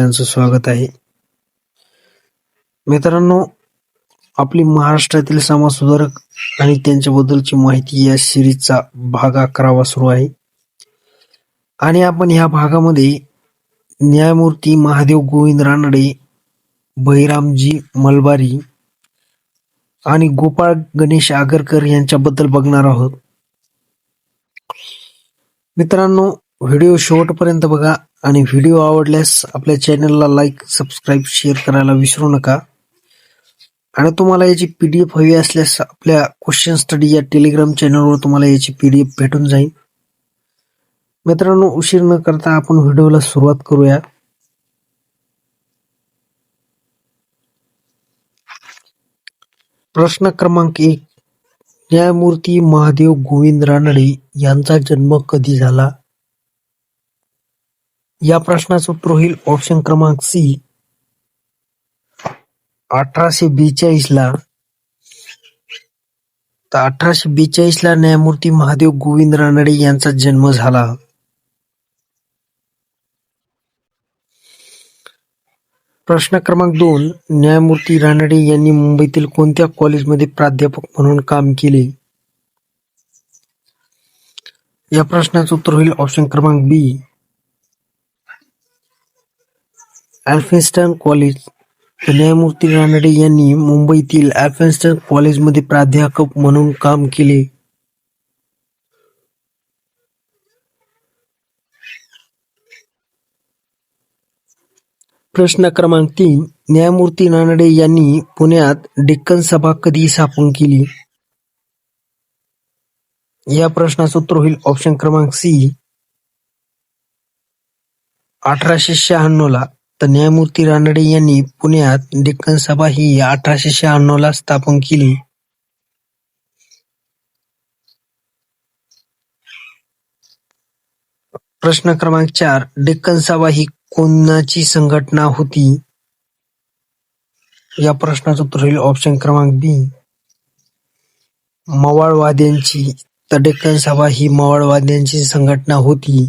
सगळ्यांचं स्वागत आहे. मित्रांनो, आपली महाराष्ट्रातील समाजसुधारक आणि त्यांच्याबद्दलची माहिती या सिरीजचा भाग 11वा सुरू आहे. आणि आपण ह्या भागामध्ये न्यायमूर्ती महादेव गोविंद रानडे, बहिरामजी मलबारी आणि गोपाळ गणेश आगरकर यांच्याबद्दल बघणार आहोत. मित्रांनो, व्हिडिओ शेवटपर्यंत बघा आणि व्हिडिओ आवडल्यास आपल्या चॅनलला लाईक, सबस्क्राईब, शेअर करायला विसरू नका. आणि तुम्हाला याची PDF हवी असल्यास आपल्या क्वेश्चन स्टडी या टेलिग्राम चॅनलवर तुम्हाला याची PDF भेटून जाईल. मित्रांनो, उशीर न करता आपण व्हिडिओला सुरुवात करूया. प्रश्न क्रमांक 1. न्यायमूर्ती महादेव गोविंद रानडे यांचा जन्म कधी झाला? या प्रश्नाचं उत्तर होईल ऑप्शन क्रमांक सी, 1842 ला. तर 1842 ला न्यायमूर्ती महादेव गोविंद रानडे यांचा जन्म झाला. प्रश्न क्रमांक 2. न्यायमूर्ती रानडे यांनी मुंबईतील कोणत्या कॉलेजमध्ये प्राध्यापक म्हणून काम केले? या प्रश्नाचं उत्तर होईल ऑप्शन क्रमांक बी, एल्फिन्स्टन कॉलेज. न्यायमूर्ती रानडे यांनी मुंबईतील एल्फिन्स्टन कॉलेजमध्ये प्राध्यापक म्हणून काम केले. प्रश्न क्रमांक 3. न्यायमूर्ती रानडे यांनी पुण्यात डेक्कन सभा कधी स्थापन केली? या प्रश्नाचं उत्तर होईल ऑप्शन क्रमांक सी, 1896 ला. तर न्यायमूर्ती रानडे यांनी पुण्यात डेक्कन सभा ही 1896 ला स्थापन केली. प्रश्न क्रमांक 4. डेक्कन सभा ही कोणाची संघटना होती? या प्रश्नाचं उत्तर होईल ऑप्शन क्रमांक बी, मवाळवाद्यांची. तर डेक्कन सभा ही मवाळवाद्यांची संघटना होती.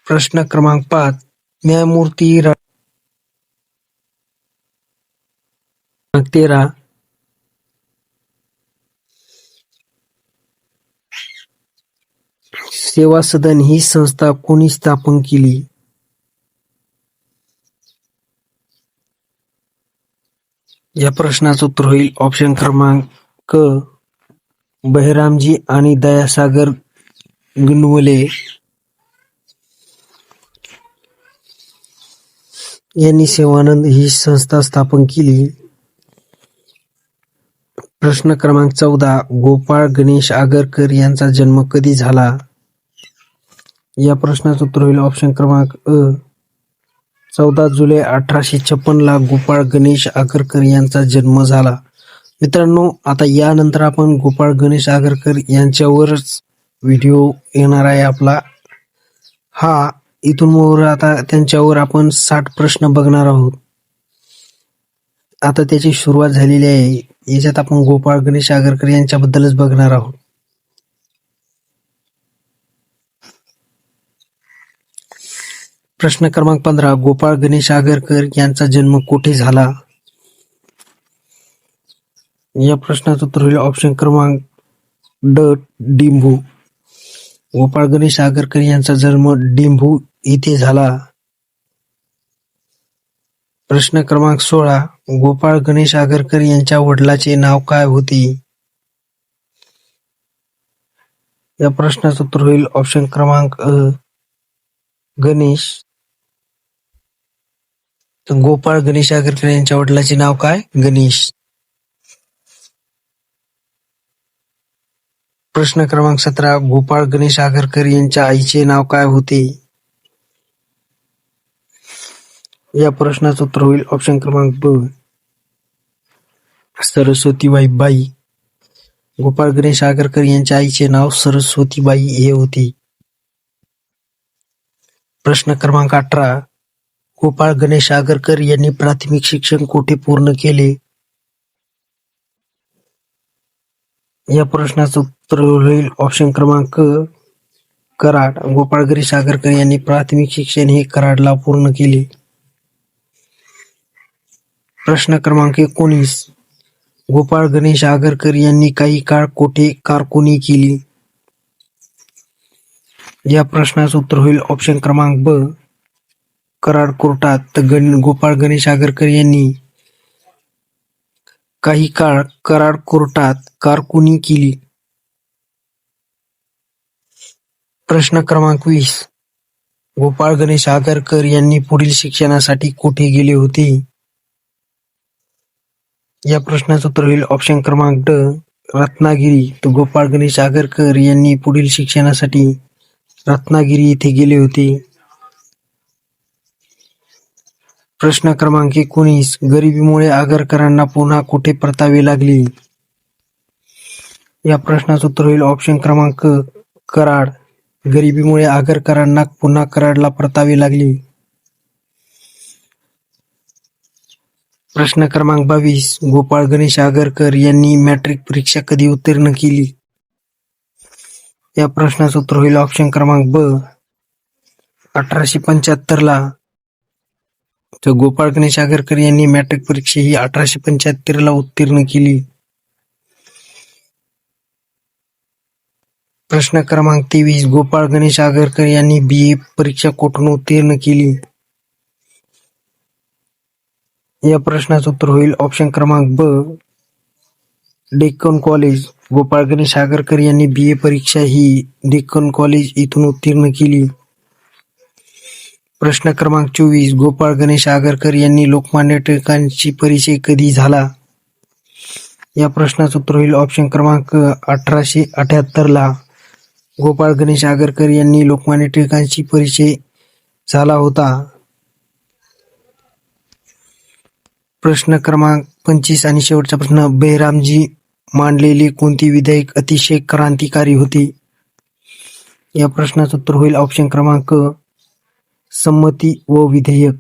प्रश्न क्रमांक 5. न्यायमूर्ती 13. सेवा सदन ही संस्था कोणी स्थापन केली? या प्रश्नाचं उत्तर होईल ऑप्शन क्रमांक क, बहिरामजी आणि दयासागर गणवले यांनी सेवानंद ही संस्था स्थापन केली. प्रश्न क्रमांक 14. गोपाळ गणेश आगरकर यांचा जन्म कधी झाला? या प्रश्नाचं उत्तर होईल ऑप्शन क्रमांक अ, 14 जुलै 1856 ला गोपाळ गणेश आगरकर यांचा जन्म झाला. मित्रांनो, आता यानंतर आपण गोपाळ गणेश आगरकर यांच्यावरच व्हिडिओ येणार आहे आपला. इथून मोर आता त्यांच्यावर आपण 60 प्रश्न बघणार आहोत. आता त्याची सुरुवात झालेली आहे. याच्यात आपण गोपाळ गणेश आगरकर यांच्याबद्दलच बघणार आहोत. प्रश्न क्रमांक 15. गोपाळ गणेश आगरकर यांचा जन्म कुठे झाला? या प्रश्नाचं उत्तर होईल ऑप्शन क्रमांक ड, डिंभू. गोपाळ गणेश आगरकर यांचा जन्म डिंभू येथे झाला. प्रश्न क्रमांक 16. गोपाळ गणेश आगरकर यांच्या वडिलांचे नाव काय होते? या प्रश्नाचं उत्तर होईल ऑप्शन क्रमांक अ, गणेश. गोपाळ गणेश आगरकर यांच्या वडिलांचे नाव काय? गणेश. प्रश्न क्रमांक 17. गोपाळ गणेश आगरकर यांच्या आईचे नाव काय होते? या प्रश्नाचं उत्तर होईल ऑप्शन क्रमांक ब, सरस्वतीबाई बाई. गोपाळ गणेश आगरकर यांच्या आईचे नाव सरस्वतीबाई हे होते. प्रश्न क्रमांक 18. गोपाळ गणेश आगरकर यांनी प्राथमिक शिक्षण कुठे पूर्ण केले? या प्रश्नाचं उत्तर होईल ऑप्शन क्रमांक कराड. गोपाळ गिरीश आगरकर यांनी प्राथमिक शिक्षण हे कराडला पूर्ण केले. प्रश्न क्रमांक 19. गोपाळ गणेश आगरकर यांनी काही काळ कोठे कारकुनी केली? या प्रश्नाचं उत्तर होईल ऑप्शन क्रमांक ब, कराड कोर्टात. तर गोपाळ गणेश आगरकर यांनी काही काळ कराड कोर्टात कारकुनी केली. प्रश्न क्रमांक 20. गोपाळ गणेश आगरकर यांनी पुढील शिक्षणासाठी कोठे गेले होते? या प्रश्नाचं उत्तर होईल ऑप्शन क्रमांक ड, रत्नागिरी. तर गोपाळ गणेश आगरकर यांनी पुढील शिक्षणासाठी रत्नागिरी येथे गेले होते. प्रश्न क्रमांक 19. गरिबीमुळे आगरकरांना पुन्हा कुठे परतावे लागले? या प्रश्नाचं उत्तर होईल ऑप्शन क्रमांक कराड. गरिबीमुळे आगरकरांना पुन्हा कराडला परतावे लागले. प्रश्न क्रमांक 22. गोपाळ गणेश आगरकर यांनी मॅट्रिक परीक्षा कधी उत्तीर्ण केली? या प्रश्नाचं उत्तर होईल ऑप्शन क्रमांक ब, 1875 ला. तर गोपाळ गणेश आगरकर यांनी मॅट्रिक परीक्षा ही 1875 ला उत्तीर्ण केली. प्रश्न क्रमांक 23. गोपाळ गणेश आगरकर यांनी BA परीक्षा कोठून उत्तीर्ण केली? या प्रश्नाचं उत्तर होईल ऑप्शन क्रमांक ब, डेक्कन कॉलेज. गोपाळ गणेश आगरकर यांनी BA परीक्षा ही डेक्कन कॉलेज इथून उत्तीर्ण केली. प्रश्न क्रमांक 24. गोपाळ गणेश आगरकर यांनी लोकमान्य टिळकांशी परिचय कधी झाला? या प्रश्नाचं उत्तर होईल ऑप्शन क्रमांक 1878 ला. गोपाळ गणेश आगरकर यांनी लोकमान्य टिळकांशी परिचय झाला होता. प्रश्न क्रमांक 25 आणि शेवटचा प्रश्न. बेहरामजी मांडलेले कोणते विधेयक अतिशय क्रांतिकारी होते? या प्रश्नाचं उत्तर होईल ऑप्शन क्रमांक संमती व विधेयक.